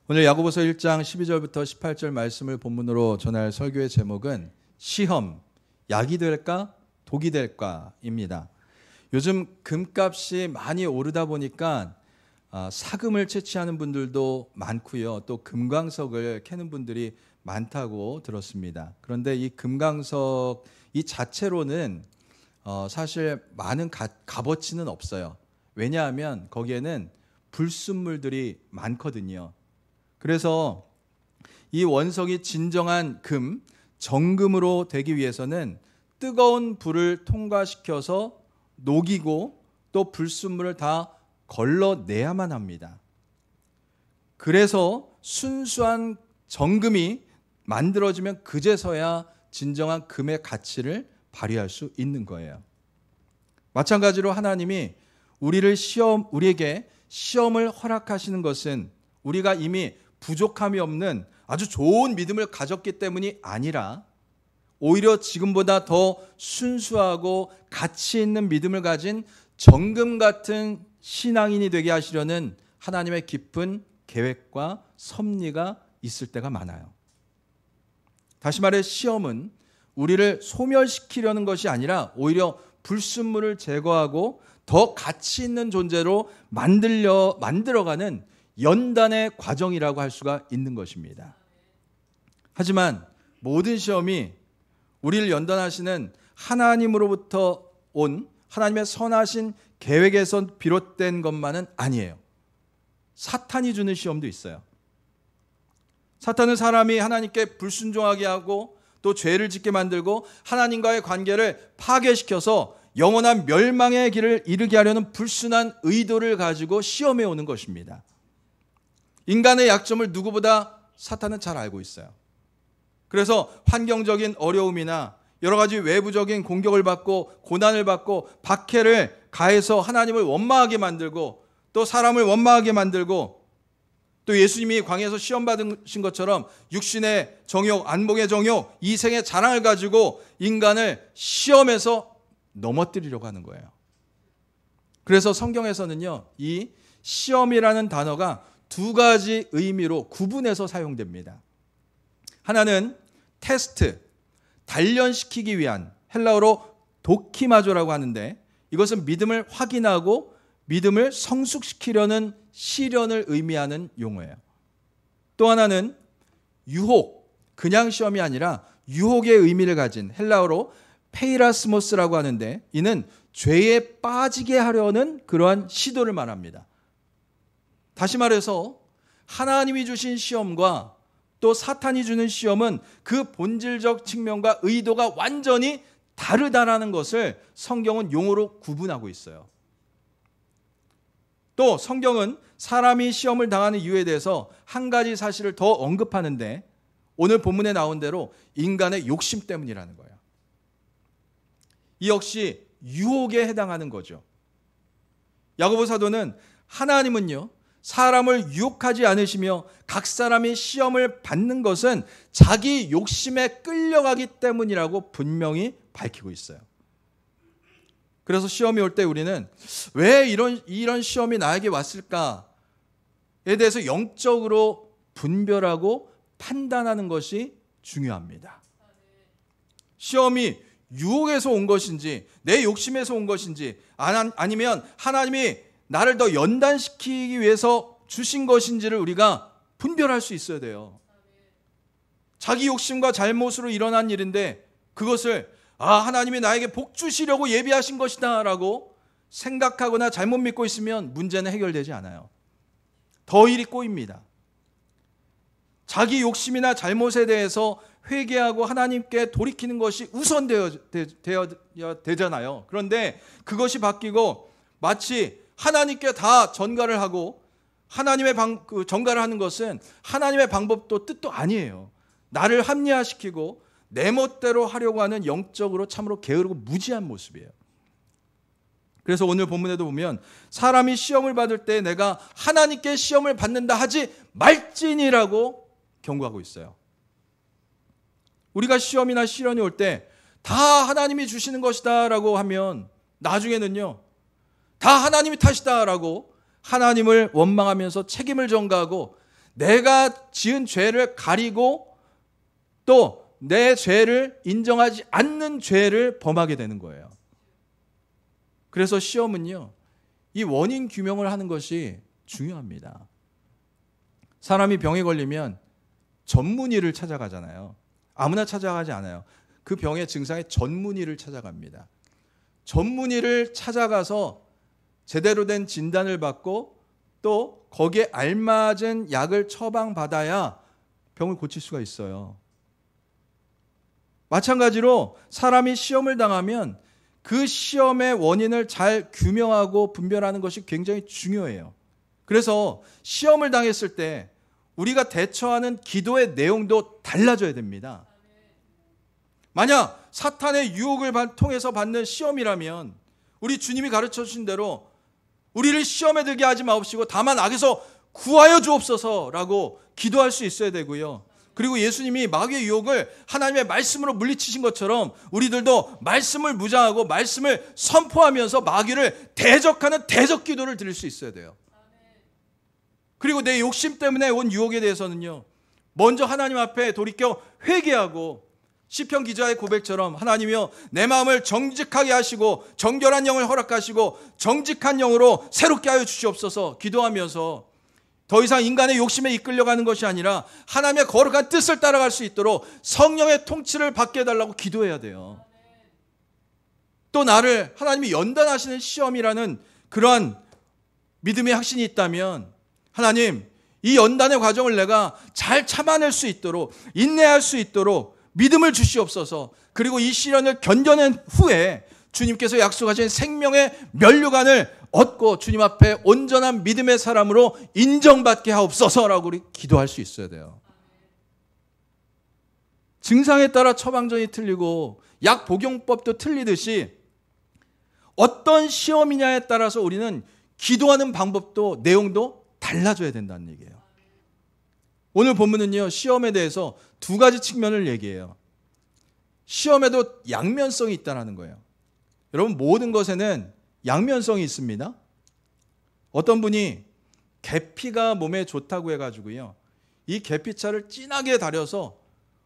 오늘 야고보서 1장 12절부터 18절 말씀을 본문으로 전할 설교의 제목은 시험, 약이 될까 독이 될까입니다. 요즘 금값이 많이 오르다 보니까 사금을 채취하는 분들도 많고요. 또 금광석을 캐는 분들이 많다고 들었습니다. 그런데 이 금광석 이 자체로는 사실 많은 값어치는 없어요. 왜냐하면 거기에는 불순물들이 많거든요. 그래서 이 원석이 진정한 금, 정금으로 되기 위해서는 뜨거운 불을 통과시켜서 녹이고 또 불순물을 다 걸러내야만 합니다. 그래서 순수한 정금이 만들어지면 그제서야 진정한 금의 가치를 발휘할 수 있는 거예요. 마찬가지로 하나님이 우리에게 시험을 허락하시는 것은 우리가 이미 부족함이 없는 아주 좋은 믿음을 가졌기 때문이 아니라 오히려 지금보다 더 순수하고 가치 있는 믿음을 가진 정금 같은 신앙인이 되게 하시려는 하나님의 깊은 계획과 섭리가 있을 때가 많아요. 다시 말해 시험은 우리를 소멸시키려는 것이 아니라 오히려 불순물을 제거하고 더 가치 있는 존재로 만들어가는 연단의 과정이라고 할 수가 있는 것입니다. 하지만 모든 시험이 우리를 연단하시는 하나님으로부터 온 하나님의 선하신 계획에서 비롯된 것만은 아니에요. 사탄이 주는 시험도 있어요. 사탄은 사람이 하나님께 불순종하게 하고 또 죄를 짓게 만들고 하나님과의 관계를 파괴시켜서 영원한 멸망의 길을 이르게 하려는 불순한 의도를 가지고 시험해 오는 것입니다. 인간의 약점을 누구보다 사탄은 잘 알고 있어요. 그래서 환경적인 어려움이나 여러 가지 외부적인 공격을 받고 고난을 받고 박해를 가해서 하나님을 원망하게 만들고 또 사람을 원망하게 만들고 또 예수님이 광야에서 시험 받으신 것처럼 육신의 정욕, 안목의 정욕, 이생의 자랑을 가지고 인간을 시험에서 넘어뜨리려고 하는 거예요. 그래서 성경에서는요, 이 시험이라는 단어가 두 가지 의미로 구분해서 사용됩니다. 하나는 테스트, 단련시키기 위한, 헬라어로 도키마조라고 하는데 이것은 믿음을 확인하고 믿음을 성숙시키려는 시련을 의미하는 용어예요. 또 하나는 유혹, 그냥 시험이 아니라 유혹의 의미를 가진 헬라어로 페이라스모스라고 하는데 이는 죄에 빠지게 하려는 그러한 시도를 말합니다. 다시 말해서 하나님이 주신 시험과 또 사탄이 주는 시험은 그 본질적 측면과 의도가 완전히 다르다라는 것을 성경은 용어로 구분하고 있어요. 또 성경은 사람이 시험을 당하는 이유에 대해서 한 가지 사실을 더 언급하는데 오늘 본문에 나온 대로 인간의 욕심 때문이라는 거예요. 이 역시 유혹에 해당하는 거죠. 야고보 사도는 하나님은요, 사람을 유혹하지 않으시며 각 사람이 시험을 받는 것은 자기 욕심에 끌려가기 때문이라고 분명히 밝히고 있어요. 그래서 시험이 올 때 우리는 왜 이런 시험이 나에게 왔을까에 대해서 영적으로 분별하고 판단하는 것이 중요합니다. 시험이 유혹에서 온 것인지 내 욕심에서 온 것인지 아니면 하나님이 나를 더 연단시키기 위해서 주신 것인지를 우리가 분별할 수 있어야 돼요. 자기 욕심과 잘못으로 일어난 일인데 그것을 하나님이 나에게 복 주시려고 예비하신 것이다 라고 생각하거나 잘못 믿고 있으면 문제는 해결되지 않아요. 더 일이 꼬입니다. 자기 욕심이나 잘못에 대해서 회개하고 하나님께 돌이키는 것이 우선되어야 되잖아요. 그런데 그것이 바뀌고 마치 하나님께 다 전가를 하고 하나님의 전가를 하는 것은 하나님의 방법도 뜻도 아니에요. 나를 합리화시키고 내 멋대로 하려고 하는 영적으로 참으로 게으르고 무지한 모습이에요. 그래서 오늘 본문에도 보면 사람이 시험을 받을 때 내가 하나님께 시험을 받는다 하지 말지니라고 경고하고 있어요. 우리가 시험이나 시련이 올 때 다 하나님이 주시는 것이다 라고 하면 나중에는요, 다 하나님이 탓이다 라고 하나님을 원망하면서 책임을 전가하고 내가 지은 죄를 가리고 또 내 죄를 인정하지 않는 죄를 범하게 되는 거예요. 그래서 시험은요, 이 원인 규명을 하는 것이 중요합니다. 사람이 병에 걸리면 전문의를 찾아가잖아요. 아무나 찾아가지 않아요. 그 병의 증상의 전문의를 찾아갑니다. 전문의를 찾아가서 제대로 된 진단을 받고 또 거기에 알맞은 약을 처방받아야 병을 고칠 수가 있어요. 마찬가지로 사람이 시험을 당하면 그 시험의 원인을 잘 규명하고 분별하는 것이 굉장히 중요해요. 그래서 시험을 당했을 때 우리가 대처하는 기도의 내용도 달라져야 됩니다. 만약 사탄의 유혹을 통해서 받는 시험이라면 우리 주님이 가르쳐 주신 대로 우리를 시험에 들게 하지 마옵시고 다만 악에서 구하여 주옵소서라고 기도할 수 있어야 되고요. 그리고 예수님이 마귀의 유혹을 하나님의 말씀으로 물리치신 것처럼 우리들도 말씀을 무장하고 말씀을 선포하면서 마귀를 대적하는 대적 기도를 드릴 수 있어야 돼요. 그리고 내 욕심 때문에 온 유혹에 대해서는요, 먼저 하나님 앞에 돌이켜 회개하고 시편 기자의 고백처럼 하나님이여 내 마음을 정직하게 하시고 정결한 영을 허락하시고 정직한 영으로 새롭게 하여 주시옵소서 기도하면서 더 이상 인간의 욕심에 이끌려가는 것이 아니라 하나님의 거룩한 뜻을 따라갈 수 있도록 성령의 통치를 받게 해달라고 기도해야 돼요. 또 나를 하나님이 연단하시는 시험이라는 그러한 믿음의 확신이 있다면 하나님, 이 연단의 과정을 내가 잘 참아낼 수 있도록 인내할 수 있도록 믿음을 주시옵소서. 그리고 이 시련을 견뎌낸 후에 주님께서 약속하신 생명의 면류관을 얻고 주님 앞에 온전한 믿음의 사람으로 인정받게 하옵소서라고 우리 기도할 수 있어야 돼요. 증상에 따라 처방전이 틀리고 약 복용법도 틀리듯이 어떤 시험이냐에 따라서 우리는 기도하는 방법도 내용도 달라져야 된다는 얘기예요. 오늘 본문은요, 시험에 대해서 두 가지 측면을 얘기해요. 시험에도 양면성이 있다는 거예요. 여러분, 모든 것에는 양면성이 있습니다. 어떤 분이 계피가 몸에 좋다고 해가지고요, 이 계피차를 진하게 달여서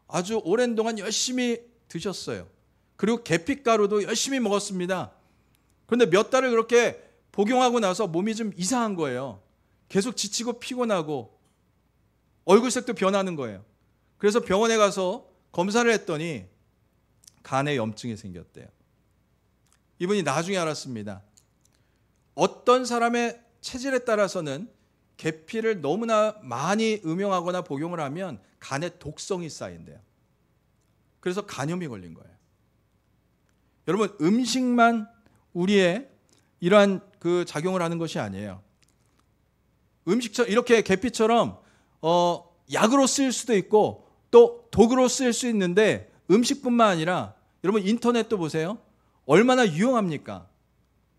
아주 오랜 동안 열심히 드셨어요. 그리고 계피가루도 열심히 먹었습니다. 그런데 몇 달을 그렇게 복용하고 나서 몸이 좀 이상한 거예요. 계속 지치고 피곤하고 얼굴색도 변하는 거예요. 그래서 병원에 가서 검사를 했더니 간에 염증이 생겼대요. 이분이 나중에 알았습니다. 어떤 사람의 체질에 따라서는 계피를 너무나 많이 음용하거나 복용을 하면 간에 독성이 쌓인대요. 그래서 간염이 걸린 거예요. 여러분, 음식만 우리의 이러한 그 작용을 하는 것이 아니에요. 음식처럼 이렇게 계피처럼 약으로 쓰일 수도 있고 또 독으로 쓰일 수 있는데 음식뿐만 아니라 여러분 인터넷도 보세요. 얼마나 유용합니까?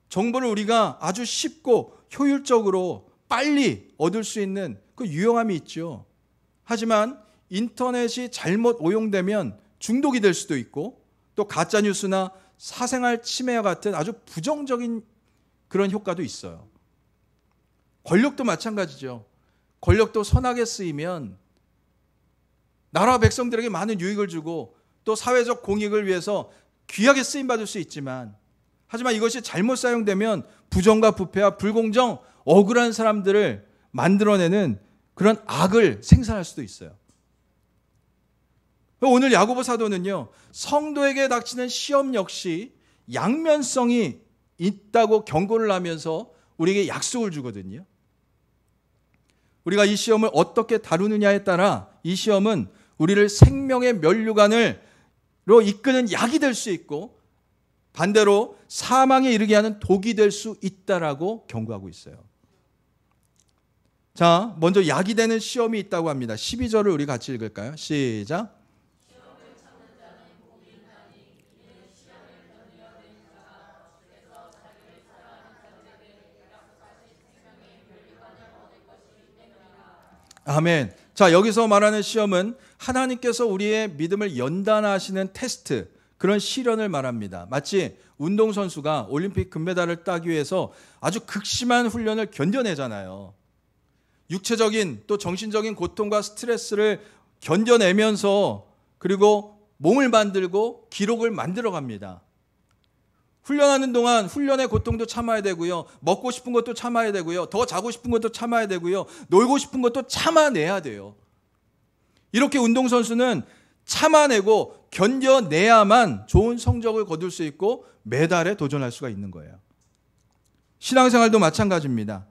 정보를 우리가 아주 쉽고 효율적으로 빨리 얻을 수 있는 그 유용함이 있죠. 하지만 인터넷이 잘못 오용되면 중독이 될 수도 있고 또 가짜뉴스나 사생활 침해와 같은 아주 부정적인 그런 효과도 있어요. 권력도 마찬가지죠. 권력도 선하게 쓰이면 나라와 백성들에게 많은 유익을 주고 또 사회적 공익을 위해서 귀하게 쓰임받을 수 있지만 하지만 이것이 잘못 사용되면 부정과 부패와 불공정, 억울한 사람들을 만들어내는 그런 악을 생산할 수도 있어요. 오늘 야고보 사도는요, 성도에게 닥치는 시험 역시 양면성이 있다고 경고를 하면서 우리에게 약속을 주거든요. 우리가 이 시험을 어떻게 다루느냐에 따라 이 시험은 우리를 생명의 면류관으로 이끄는 약이 될 수 있고 반대로 사망에 이르게 하는 독이 될 수 있다라고 경고하고 있어요. 자, 먼저 약이 되는 시험이 있다고 합니다. 12절을 우리 같이 읽을까요? 시작. 아멘. 자, 여기서 말하는 시험은 하나님께서 우리의 믿음을 연단하시는 테스트, 그런 시련을 말합니다. 마치 운동선수가 올림픽 금메달을 따기 위해서 아주 극심한 훈련을 견뎌내잖아요. 육체적인 또 정신적인 고통과 스트레스를 견뎌내면서 그리고 몸을 만들고 기록을 만들어 갑니다. 훈련하는 동안 훈련의 고통도 참아야 되고요. 먹고 싶은 것도 참아야 되고요. 더 자고 싶은 것도 참아야 되고요. 놀고 싶은 것도 참아내야 돼요. 이렇게 운동선수는 참아내고 견뎌내야만 좋은 성적을 거둘 수 있고 메달에 도전할 수가 있는 거예요. 신앙생활도 마찬가지입니다.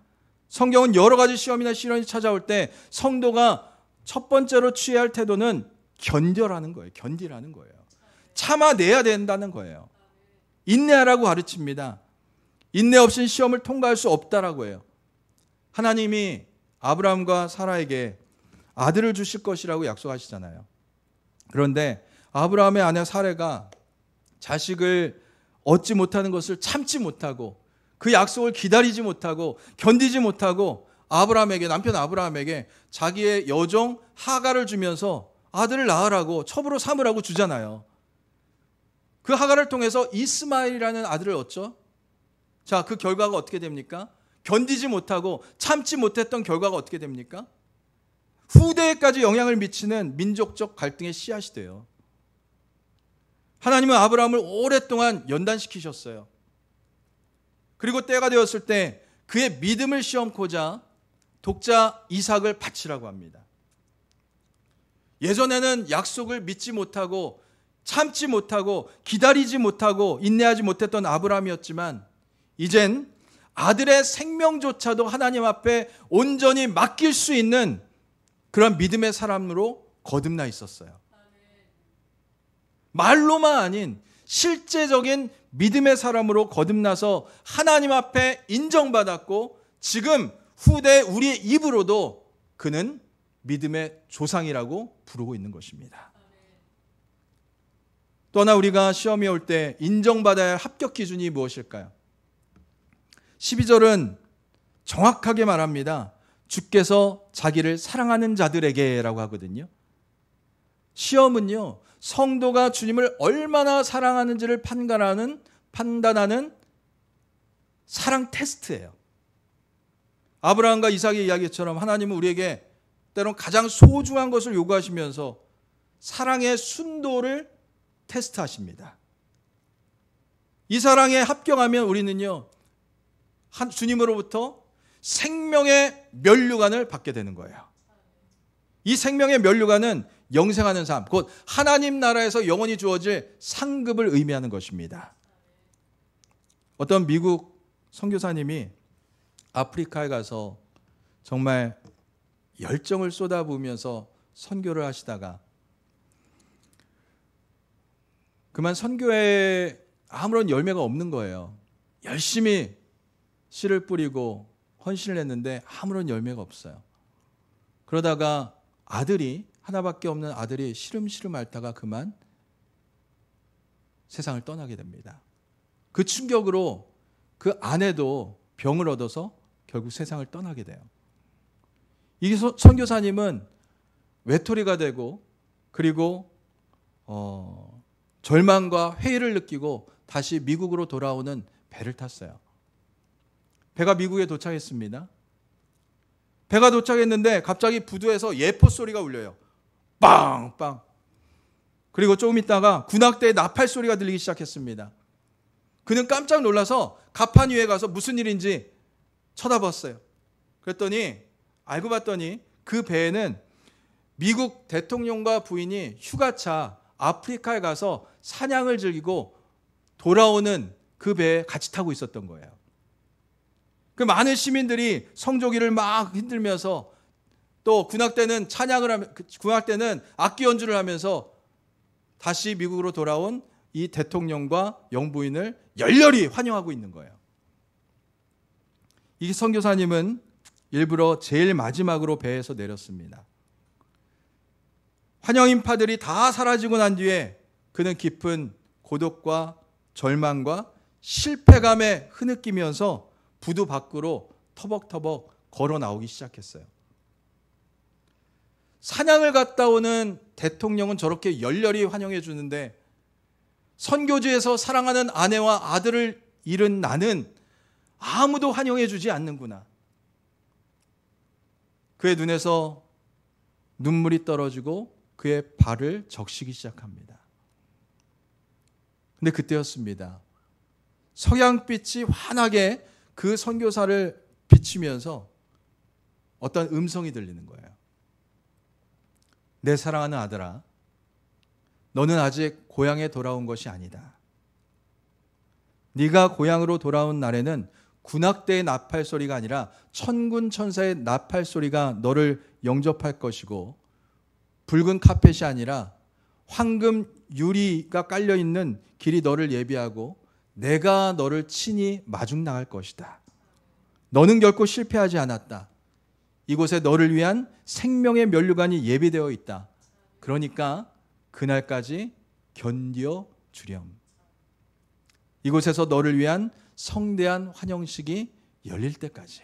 성경은 여러 가지 시험이나 시련이 찾아올 때 성도가 첫 번째로 취해야 할 태도는 견뎌라는 거예요. 견디라는 거예요. 참아내야 된다는 거예요. 인내하라고 가르칩니다. 인내 없이는 시험을 통과할 수 없다라고 해요. 하나님이 아브라함과 사라에게 아들을 주실 것이라고 약속하시잖아요. 그런데 아브라함의 아내 사라가 자식을 얻지 못하는 것을 참지 못하고 그 약속을 기다리지 못하고 견디지 못하고 남편 아브라함에게 자기의 여종 하갈을 주면서 아들을 낳으라고 첩으로 삼으라고 주잖아요. 그 하갈을 통해서 이스마엘이라는 아들을 얻죠. 자, 그 결과가 어떻게 됩니까? 견디지 못하고 참지 못했던 결과가 어떻게 됩니까? 후대에까지 영향을 미치는 민족적 갈등의 씨앗이 돼요. 하나님은 아브라함을 오랫동안 연단시키셨어요. 그리고 때가 되었을 때 그의 믿음을 시험코자 독자 이삭을 바치라고 합니다. 예전에는 약속을 믿지 못하고 참지 못하고 기다리지 못하고 인내하지 못했던 아브라함이었지만 이젠 아들의 생명조차도 하나님 앞에 온전히 맡길 수 있는 그런 믿음의 사람으로 거듭나 있었어요. 말로만 아닌 실제적인 믿음의 사람으로 거듭나서 하나님 앞에 인정받았고 지금 후대 우리의 입으로도 그는 믿음의 조상이라고 부르고 있는 것입니다. 또 하나 우리가 시험이 올 때 인정받아야 할 합격 기준이 무엇일까요? 12절은 정확하게 말합니다. 주께서 자기를 사랑하는 자들에게라고 하거든요. 시험은요, 성도가 주님을 얼마나 사랑하는지를 판단하는 사랑 테스트예요. 아브라함과 이삭의 이야기처럼 하나님은 우리에게 때론 가장 소중한 것을 요구하시면서 사랑의 순도를 테스트하십니다. 이 사랑에 합격하면 우리는요, 주님으로부터 생명의 면류관을 받게 되는 거예요. 이 생명의 면류관은 영생하는 삶, 곧 하나님 나라에서 영원히 주어질 상급을 의미하는 것입니다. 어떤 미국 선교사님이 아프리카에 가서 정말 열정을 쏟아부으면서 선교를 하시다가 그만 선교에 아무런 열매가 없는 거예요. 열심히 씨를 뿌리고 헌신을 했는데 아무런 열매가 없어요. 그러다가 하나밖에 없는 아들이 시름시름 앓다가 그만 세상을 떠나게 됩니다. 그 충격으로 그 아내도 병을 얻어서 결국 세상을 떠나게 돼요. 이 선교사님은 외톨이가 되고 그리고 절망과 회의를 느끼고 다시 미국으로 돌아오는 배를 탔어요. 배가 미국에 도착했습니다. 배가 도착했는데 갑자기 부두에서 예포 소리가 울려요. 빵빵. 그리고 조금 있다가 군악대의 나팔 소리가 들리기 시작했습니다. 그는 깜짝 놀라서 갑판 위에 가서 무슨 일인지 쳐다봤어요. 그랬더니 알고 봤더니 그 배에는 미국 대통령과 부인이 휴가차 아프리카에 가서 사냥을 즐기고 돌아오는 그 배에 같이 타고 있었던 거예요. 그 많은 시민들이 성조기를 막 흔들면서 또 군악대는 군악대는 악기 연주를 하면서 다시 미국으로 돌아온 이 대통령과 영부인을 열렬히 환영하고 있는 거예요. 이 선교사님은 일부러 제일 마지막으로 배에서 내렸습니다. 환영 인파들이 다 사라지고 난 뒤에 그는 깊은 고독과 절망과 실패감에 흐느끼면서 부두 밖으로 터벅터벅 걸어 나오기 시작했어요. 사냥을 갔다 오는 대통령은 저렇게 열렬히 환영해 주는데 선교지에서 사랑하는 아내와 아들을 잃은 나는 아무도 환영해 주지 않는구나. 그의 눈에서 눈물이 떨어지고 그의 발을 적시기 시작합니다. 근데 그때였습니다. 석양빛이 환하게 그 선교사를 비추면서 어떤 음성이 들리는 거예요. 내 사랑하는 아들아, 너는 아직 고향에 돌아온 것이 아니다. 네가 고향으로 돌아온 날에는 군악대의 나팔 소리가 아니라 천군 천사의 나팔 소리가 너를 영접할 것이고, 붉은 카펫이 아니라 황금 유리가 깔려 있는 길이 너를 예비하고 내가 너를 친히 마중 나갈 것이다. 너는 결코 실패하지 않았다. 이곳에 너를 위한 생명의 면류관이 예비되어 있다. 그러니까 그날까지 견뎌 주렴. 이곳에서 너를 위한 성대한 환영식이 열릴 때까지.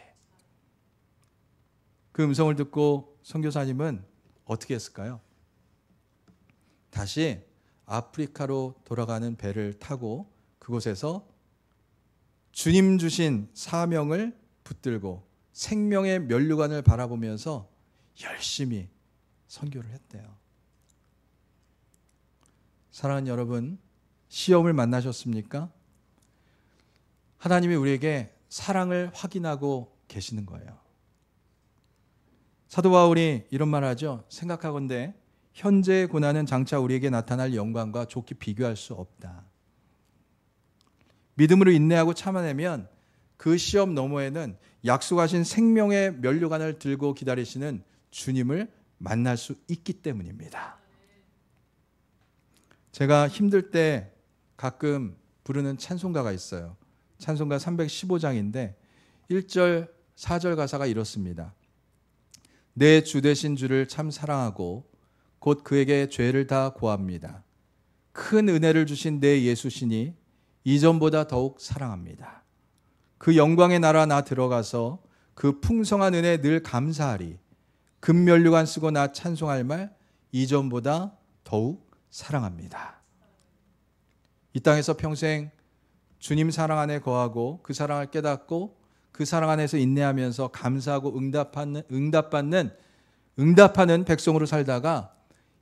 그 음성을 듣고 선교사님은 어떻게 했을까요? 다시 아프리카로 돌아가는 배를 타고 그곳에서 주님 주신 사명을 붙들고 생명의 면류관을 바라보면서 열심히 선교를 했대요. 사랑하는 여러분, 시험을 만나셨습니까? 하나님이 우리에게 사랑을 확인하고 계시는 거예요. 사도 바울이 이런 말을 하죠. 생각하건대 현재의 고난은 장차 우리에게 나타날 영광과 좋게 비교할 수 없다. 믿음으로 인내하고 참아내면 그 시험 너머에는 약속하신 생명의 면류관을 들고 기다리시는 주님을 만날 수 있기 때문입니다. 제가 힘들 때 가끔 부르는 찬송가가 있어요. 찬송가 315장인데 1절 4절 가사가 이렇습니다. 내 주 되신 주를 참 사랑하고 곧 그에게 죄를 다 고합니다. 큰 은혜를 주신 내 예수시니 이전보다 더욱 사랑합니다. 그 영광의 나라 나 들어가서 그 풍성한 은혜 늘 감사하리. 금면류관 쓰고 나 찬송할 말 이전보다 더욱 사랑합니다. 이 땅에서 평생 주님 사랑 안에 거하고 그 사랑을 깨닫고 그 사랑 안에서 인내하면서 감사하고 응답하는 백성으로 살다가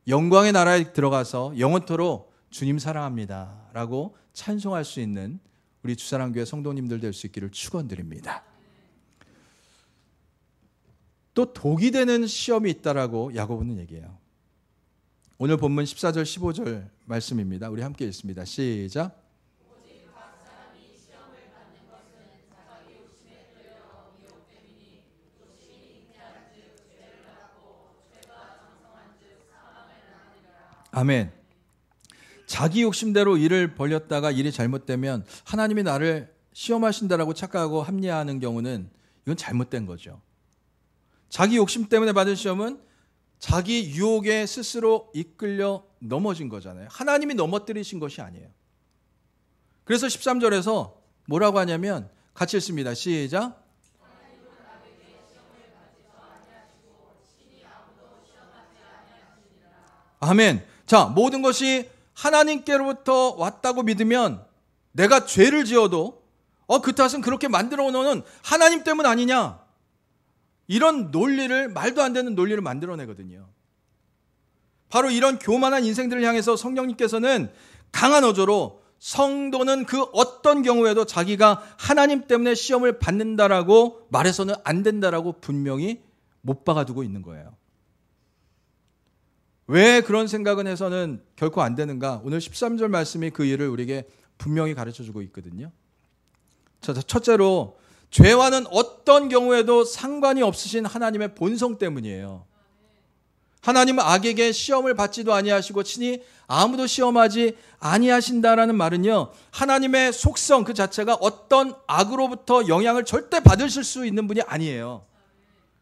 영광의 나라에 들어가서 영원토록 주님 사랑합니다 라고 찬송할 수 있는 우리 주사랑교회 성도님들 될 수 있기를 축원드립니다. 또 독이 되는 시험이 있다라고 야고보는 얘기해요. 오늘 본문 14절 15절 말씀입니다. 우리 함께 읽습니다. 시작. 아멘. 자기 욕심대로 일을 벌였다가 일이 잘못되면 하나님이 나를 시험하신다라고 착각하고 합리화하는 경우는 이건 잘못된 거죠. 자기 욕심 때문에 받은 시험은 자기 유혹에 스스로 이끌려 넘어진 거잖아요. 하나님이 넘어뜨리신 것이 아니에요. 그래서 13절에서 뭐라고 하냐면 같이 읽습니다. 시작. 아멘. 자, 모든 것이 하나님께로부터 왔다고 믿으면 내가 죄를 지어도 그 탓은 그렇게 만들어 놓은 하나님 때문 아니냐, 이런 논리를, 말도 안 되는 논리를 만들어내거든요. 바로 이런 교만한 인생들을 향해서 성령님께서는 강한 어조로 성도는 그 어떤 경우에도 자기가 하나님 때문에 시험을 받는다라고 말해서는 안 된다라고 분명히 못 박아두고 있는 거예요. 왜 그런 생각은 해서는 결코 안 되는가? 오늘 13절 말씀이 그 일을 우리에게 분명히 가르쳐주고 있거든요. 첫째로 죄와는 어떤 경우에도 상관이 없으신 하나님의 본성 때문이에요. 하나님은 악에게 시험을 받지도 아니하시고 친히 아무도 시험하지 아니하신다라는 말은요, 하나님의 속성 그 자체가 어떤 악으로부터 영향을 절대 받으실 수 있는 분이 아니에요.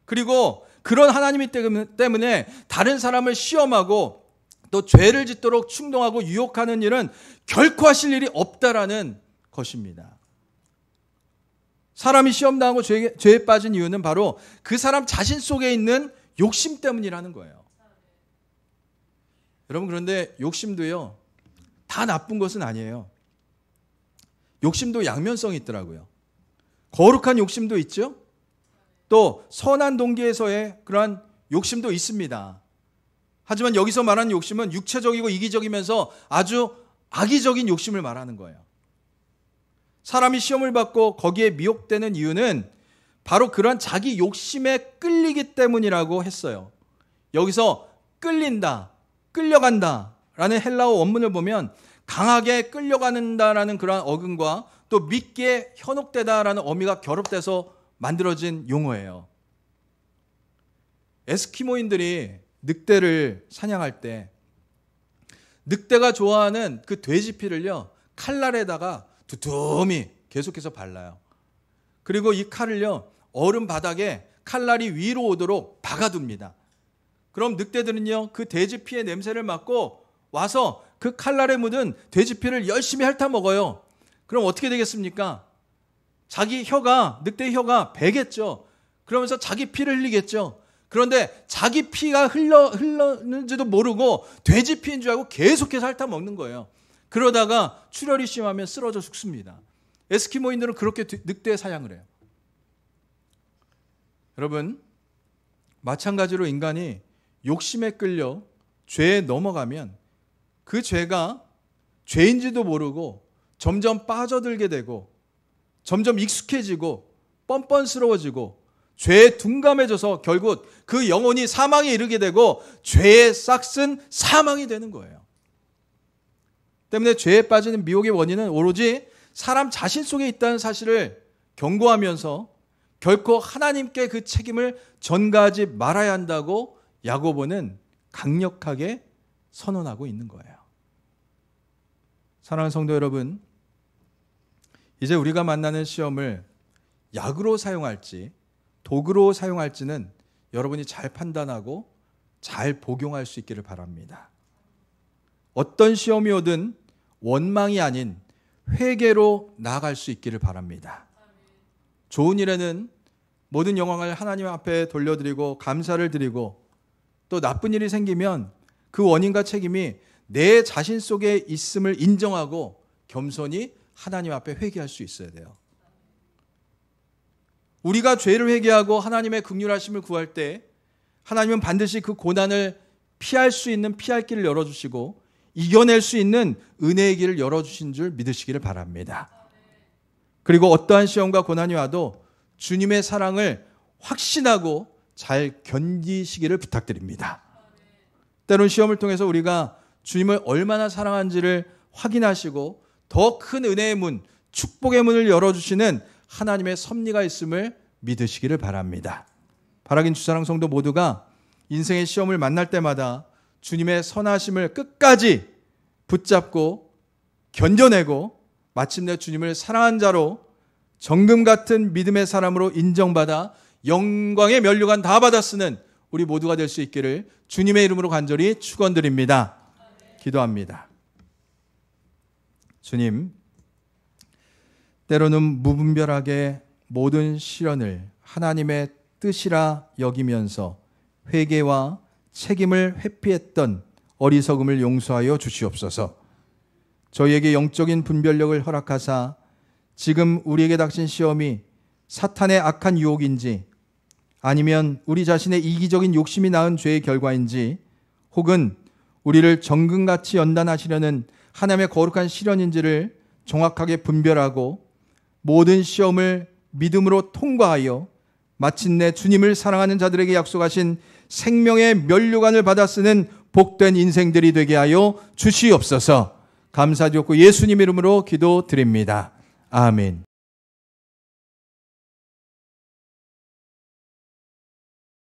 그리고 그런 하나님이 때문에 다른 사람을 시험하고 또 죄를 짓도록 충동하고 유혹하는 일은 결코 하실 일이 없다라는 것입니다. 사람이 시험당하고 죄에 빠진 이유는 바로 그 사람 자신 속에 있는 욕심 때문이라는 거예요. 여러분, 그런데 욕심도요, 다 나쁜 것은 아니에요. 욕심도 양면성이 있더라고요. 거룩한 욕심도 있죠. 또 선한 동기에서의 그러한 욕심도 있습니다. 하지만 여기서 말하는 욕심은 육체적이고 이기적이면서 아주 악의적인 욕심을 말하는 거예요. 사람이 시험을 받고 거기에 미혹되는 이유는 바로 그러한 자기 욕심에 끌리기 때문이라고 했어요. 여기서 끌린다, 끌려간다 라는 헬라어 원문을 보면 강하게 끌려간다라는 그러한 어근과 또 믿기에 현혹되다라는 어미가 결합돼서 만들어진 용어예요. 에스키모인들이 늑대를 사냥할 때 늑대가 좋아하는 그 돼지 피를요, 칼날에다가 두툼히 계속해서 발라요. 그리고 이 칼을요, 얼음 바닥에 칼날이 위로 오도록 박아둡니다. 그럼 늑대들은요, 그 돼지 피의 냄새를 맡고 와서 그 칼날에 묻은 돼지 피를 열심히 핥아 먹어요. 그럼 어떻게 되겠습니까? 자기 혀가, 늑대의 혀가 배겠죠. 그러면서 자기 피를 흘리겠죠. 그런데 자기 피가 흘렀는지도 모르고 돼지 피인 줄 알고 계속해서 핥아 먹는 거예요. 그러다가 출혈이 심하면 쓰러져 죽습니다. 에스키모인들은 그렇게 늑대 사냥을 해요. 여러분, 마찬가지로 인간이 욕심에 끌려 죄에 넘어가면 그 죄가 죄인지도 모르고 점점 빠져들게 되고 점점 익숙해지고 뻔뻔스러워지고 죄에 둔감해져서 결국 그 영혼이 사망에 이르게 되고 죄의 싹은 사망이 되는 거예요. 때문에 죄에 빠지는 미혹의 원인은 오로지 사람 자신 속에 있다는 사실을 경고하면서 결코 하나님께 그 책임을 전가하지 말아야 한다고 야고보는 강력하게 선언하고 있는 거예요. 사랑하는 성도 여러분, 이제 우리가 만나는 시험을 약으로 사용할지 도구로 사용할지는 여러분이 잘 판단하고 잘 복용할 수 있기를 바랍니다. 어떤 시험이 오든 원망이 아닌 회개로 나아갈 수 있기를 바랍니다. 좋은 일에는 모든 영광을 하나님 앞에 돌려드리고 감사를 드리고, 또 나쁜 일이 생기면 그 원인과 책임이 내 자신 속에 있음을 인정하고 겸손히 하나님 앞에 회개할 수 있어야 돼요. 우리가 죄를 회개하고 하나님의 긍휼하심을 구할 때 하나님은 반드시 그 고난을 피할 수 있는 피할 길을 열어주시고 이겨낼 수 있는 은혜의 길을 열어주신 줄 믿으시기를 바랍니다. 그리고 어떠한 시험과 고난이 와도 주님의 사랑을 확신하고 잘 견디시기를 부탁드립니다. 때론 시험을 통해서 우리가 주님을 얼마나 사랑한지를 확인하시고 더 큰 은혜의 문, 축복의 문을 열어주시는 하나님의 섭리가 있음을 믿으시기를 바랍니다. 바라긴 주사랑 성도 모두가 인생의 시험을 만날 때마다 주님의 선하심을 끝까지 붙잡고 견뎌내고 마침내 주님을 사랑한 자로 정금 같은 믿음의 사람으로 인정받아 영광의 면류관 다 받아 쓰는 우리 모두가 될 수 있기를 주님의 이름으로 간절히 축원드립니다. 기도합니다. 주님, 때로는 무분별하게 모든 시련을 하나님의 뜻이라 여기면서 회개와 책임을 회피했던 어리석음을 용서하여 주시옵소서. 저희에게 영적인 분별력을 허락하사 지금 우리에게 닥친 시험이 사탄의 악한 유혹인지 아니면 우리 자신의 이기적인 욕심이 낳은 죄의 결과인지 혹은 우리를 정금같이 연단하시려는 하나님의 거룩한 시련인지를 정확하게 분별하고 모든 시험을 믿음으로 통과하여 마침내 주님을 사랑하는 자들에게 약속하신 생명의 면류관을 받아 쓰는 복된 인생들이 되게 하여 주시옵소서. 감사드렸고 예수님 이름으로 기도드립니다. 아멘.